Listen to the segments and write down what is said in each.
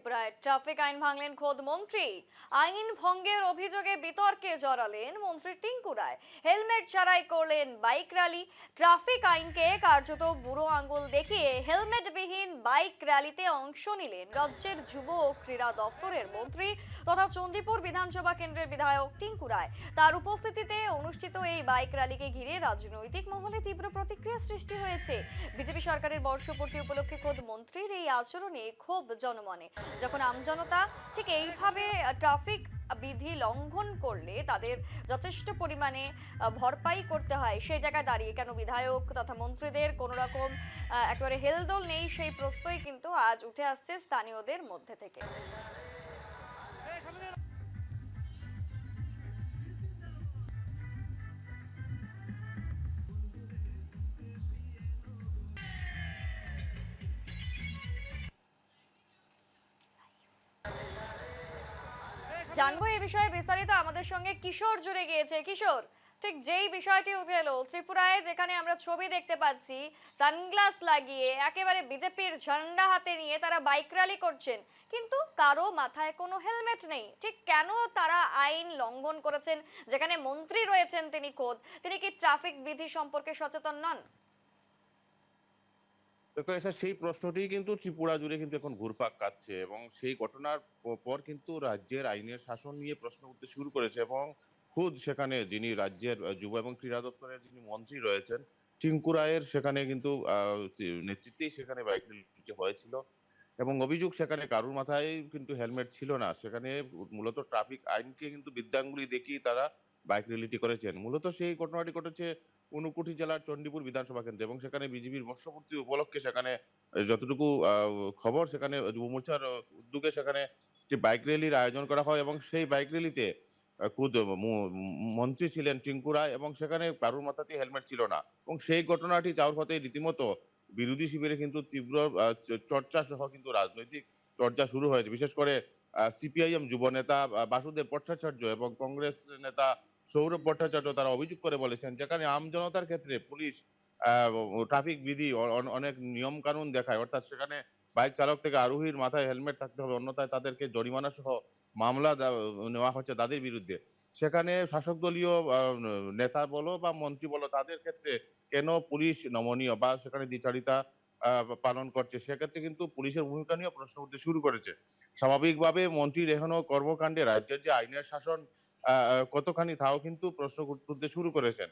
ত্রিপুরায় ট্রাফিক আইন ভাঙলেন খোদ মন্ত্রী। আইন ভঙ্গের অভিযোগে বিতর্কে জড়ালেন মন্ত্রী টিঙ্কু রায়। হেলমেট ছাড়াই করলেন বাইক র্যালি। ট্রাফিক আইনকে কার্যত বুড়ো আঙ্গুল দেখিয়ে হেলমেটবিহীন বাইক র্যালিতে অংশ নিলেন রাজ্যের যুব ও ক্রীড়া দফতরের মন্ত্রী তথা চণ্ডীপুর বিধানসভা কেন্দ্রের বিধায়ক টিঙ্কু রায়। তার উপস্থিতিতে অনুষ্ঠিত এই বাইক র্যালিকে ঘিরে রাজনৈতিক মহলে তীব্র প্রতিক্রিয়া সৃষ্টি হয়েছে। বিজেপি সরকারের বর্ষপূর্তি উপলক্ষে খোদ মন্ত্রীর এই আচরণে ক্ষোভ জনমনে। যখন আমজনতা ঠিক এইভাবে ট্রাফিক বিধি লঙ্ঘন করলে তাদের যথেষ্ট পরিমাণে ভরপাই করতে হয়, সেই জায়গায় দাঁড়িয়ে কেন বিধায়ক তথা মন্ত্রীদের কোনো রকম একেবারে হেলদোল নেই, সেই প্রশ্নই কিন্তু আজ উঠে আসছে স্থানীয়দের মধ্যে থেকে। জানবো এই বিষয়ে বিস্তারিত, আমাদের সঙ্গে কিশোর জুড়ে গিয়েছে। কিশোর, ঠিক যেই বিষয়টি উঠে এলো ত্রিপুরায়, যেখানে আমরা ছবি দেখতে পাচ্ছি সানগ্লাস লাগিয়ে একেবারে বিজেপির ঝান্ডা হাতে নিয়ে তারা বাইক র্যালি করছেন, কিন্তু কারো মাথায় কোনো হেলমেট নেই, ঠিক কেন তারা আইন লঙ্ঘন করেছেন? যেখানে মন্ত্রী রয়েছেন তিনি খোদ, তিনি কি ট্রাফিক বিধি সম্পর্কে সচেতন নন? দেখো এসা সেই প্রশ্নটি কিন্তু ত্রিপুরা জুড়ে কিন্তু এখন ঘুরপাক খাচ্ছে এবং সেই ঘটনার পর কিন্তু রাজ্যের আইনের শাসন নিয়ে প্রশ্ন উঠতে শুরু করেছে এবং খুদ সেখানে যিনি রাজ্যের যুব এবং ক্রীড়া দপ্তরের যিনি মন্ত্রী রয়েছেন টিঙ্কু রায়ের সেখানে কিন্তু নেতৃত্বেই সেখানে বাইক র্যালি হয়েছিল এবং অভিযোগ সেখানে কারুর মাথায় কিন্তু হেলমেট ছিল না। সেখানে মূলত ট্রাফিক আইনকে কিন্তু বিদ্যাঙ্গুলি দেখিয়ে তারা বাইক র্যালিটি করেছেন। মূলত সেই ঘটনাটি ঘটেছে ঊনকোটি জেলার চণ্ডীপুর বিধানসভা কেন্দ্রে এবং সেখানে বিজেপির বর্ষপূর্তি উপলক্ষে সেখানে যতটুকু খবর সেখানে যুব মোর্চার উদ্যোগে সেখানে একটি বাইক র্যালির আয়োজন করা হয় এবং সেই বাইক র্যালিতে খুদ মন্ত্রী ছিলেন টিঙ্কু রায় এবং সেখানে কারুর মাথাতেই হেলমেট ছিল না এবং সেই ঘটনাটি যাওয়ার পথে রীতিমতো বিরোধী শিবিরে কিন্তু তীব্র চর্চা সহ কিন্তু রাজনৈতিক চর্চা শুরু হয়েছে। বিশেষ করে সিপিআইএম যুব নেতা বাসুদেব ভট্টাচার্য এবং কংগ্রেস নেতা সৌরভ ভট্টাচার্য তারা অভিযোগ করে বলেছেন যেখানে আমজনতার ক্ষেত্রে পুলিশ ট্রাফিক বিধি অনেক নিয়ম কানুন দেখায়, অর্থাৎ সেখানে বাইক চালক থেকে আরোহীর মাথায় হেলমেট থাকতে হবে, অন্যথায় তাদেরকে জরিমানা সহ মামলা নেওয়া হচ্ছে তাদের বিরুদ্ধে। সেখানে শাসক দলীয় নেতা বলো বা মন্ত্রী বলো তাদের ক্ষেত্রে কেন পুলিশ নমনীয় বা সেখানে দ্বিচারিতা পালন করছে, সেক্ষেত্রে কিন্তু পুলিশের ভূমিকা নিয়ে প্রশ্ন উঠতে শুরু করেছে। স্বাভাবিকভাবে মন্ত্রীর এখনো কর্মকাণ্ডে রাজ্যের যে আইনের শাসন কতখানি তাও কিন্তু প্রশ্ন তুলতে শুরু করেছেন।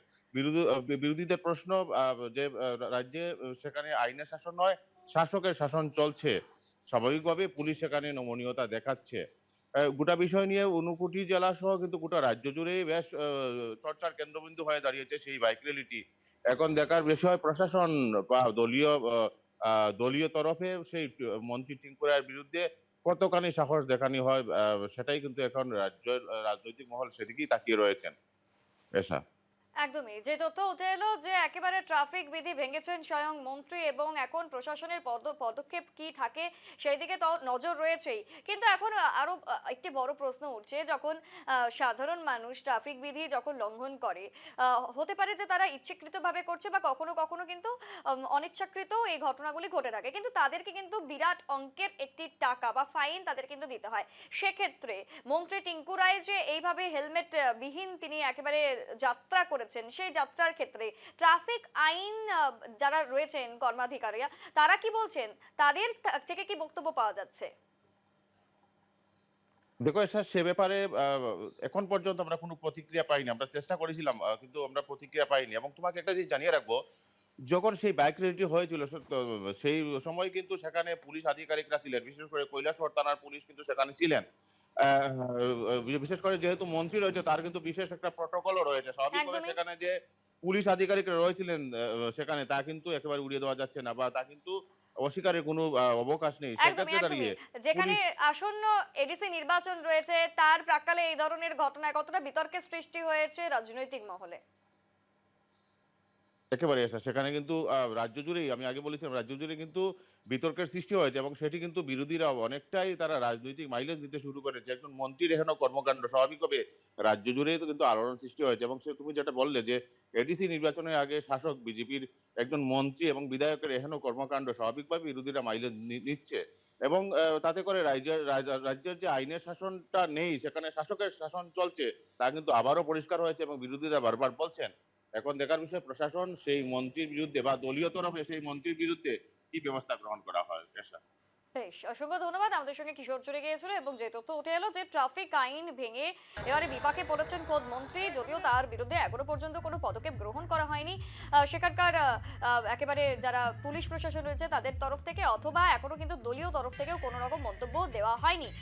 বিরোধীদের প্রশ্ন যে রাজ্যে সেখানে আইনের শাসন নয়, শাসকের শাসন চলছে। স্বাভাবিকভাবে পুলিশ সেখানে নমনীয়তা দেখাচ্ছে। গোটা বিষয় নিয়ে ঊনকোটি জেলা সহ কিন্তু গোটা রাজ্য জুড়েই বেশ চর্চার কেন্দ্রবিন্দু হয়ে দাঁড়িয়েছে সেই বাইক র্যালিটি। এখন দেখার বিষয় প্রশাসন বা দলীয় তরফে সেই মন্ত্রী টিঙ্কু রায়ের বিরুদ্ধে কতখানি সাহস দেখানি হয়, সেটাই কিন্তু এখন রাজ্যের রাজনৈতিক মহল সেদিকেই তাকিয়ে রয়েছেন। এসা একদমই, যে তথ্য উঠে এলো যে একেবারে ট্রাফিক বিধি ভেঙেছেন স্বয়ং মন্ত্রী, এবং এখন প্রশাসনের পদক্ষেপ কি থাকে সেই দিকে তো নজর রয়েছেই। কিন্তু এখন আরো একটি বড় প্রশ্ন উঠছে, যখন সাধারণ মানুষ ট্রাফিক বিধি যখন লঙ্ঘন করে, হতে পারে যে তারা ইচ্ছাকৃতভাবে করছে বা কখনো কখনো কিন্তু অনিচ্ছাকৃত এই ঘটনাগুলি ঘটে থাকে, কিন্তু তাদেরকে কিন্তু বিরাট অঙ্কের একটি টাকা বা ফাইন তাদের কিন্তু দিতে হয়। সেক্ষেত্রে মন্ত্রী টিঙ্কু রায় যে এইভাবে হেলমেট বিহীন তিনি একেবারে যাত্রা করেছেন, সেই যাত্রার ক্ষেত্রে ট্রাফিক আইন যারা রয়েছেন কর্মাধিকারীরা, তারা কি বলছেন? তাদের থেকে কি বক্তব্য পাওয়া যাচ্ছে? দেখো স্যার সে ব্যাপারে এখন পর্যন্ত আমরা কোনো প্রতিক্রিয়া পাইনি। আমরা চেষ্টা করেছিলাম কিন্তু আমরা প্রতিক্রিয়া পাইনি এবং তোমাকে একটা জিনিস জানিয়ে রাখবো, যখন সেই বাইক র্যালিটি হয়েছিল সেই সময় কিন্তু সেখানে পুলিশ আধিকারিকরা ছিলেন। বিশেষ করে কৈলাসহর থানার পুলিশ কিন্তু সেখানে ছিলেন। আ বিশেষ করে যেহেতু মন্ত্রী রয়েছে তার কিন্তু বিশেষ একটা প্রটোকলও রয়েছে। স্বাভাবিকভাবে একদমই। সেখানে যে পুলিশ আধিকারিকরা রয়েছিলেন সেখানে তা কিন্তু একেবারে উড়িয়ে দেওয়া যাচ্ছে না বা তা কিন্তু অস্বীকারের কোনো অবকাশ নেই। একদমই, সেক্ষেত্রে একদমই। দাঁড়িয়ে যেখানে পুলিশ আসন্ন এডিসি নির্বাচন রয়েছে, তার প্রাক্কালে এই ধরনের ঘটনায় কতটা বিতর্কের সৃষ্টি হয়েছে রাজনৈতিক মহলে? একেবারে এসা সেখানে কিন্তু রাজ্য জুড়েই আমি আগে বলেছিলাম রাজ্য জুড়ে কিন্তু বিতর্কের সৃষ্টি হয়েছে এবং সেটি কিন্তু বিরোধীরা অনেকটাই তারা রাজনৈতিক মাইলেজ দিতে শুরু করেছে। একজন মন্ত্রীর এহেন কর্মকাণ্ড স্বাভাবিকভাবে রাজ্য জুড়েই তো কিন্তু আলোড়ন সৃষ্টি হয়েছে এবং তুমি যেটা বললে যে এডিসি নির্বাচনের আগে শাসক বিজেপির একজন মন্ত্রী এবং বিধায়কের এহেন কর্মকাণ্ড স্বাভাবিকভাবে বিরোধীরা মাইলেজ নিচ্ছে। এবং তাতে করে রাজ্যের যে আইনের শাসনটা নেই, সেখানে শাসকের শাসন চলছে, তা কিন্তু আবারও পরিষ্কার হয়েছে এবং বিরোধীরা বারবার বলছেন। এখন দেখার বিষয় প্রশাসন সেই মন্ত্রীর বিরুদ্ধে বা দলীয় তরফে সেই মন্ত্রীর বিরুদ্ধে কি ব্যবস্থা গ্রহণ করা হয়। বেশ, অসংখ্য ধন্যবাদ। আমাদের সঙ্গে কিশোর জুড়ে গিয়েছিল এবং যে তথ্য উঠে এলো যে ট্রাফিক আইন ভেঙে এবারে বিপাকে পড়েছেন খোদ মন্ত্রী, যদিও তার বিরুদ্ধে এখনো পর্যন্ত কোনো পদক্ষেপ গ্রহণ করা হয়নি সেখানকার একেবারে যারা পুলিশ প্রশাসন রয়েছে তাদের তরফ থেকে, অথবা এখনো কিন্তু দলীয় তরফ থেকেও কোনো রকম মন্তব্য দেওয়া হয়নি।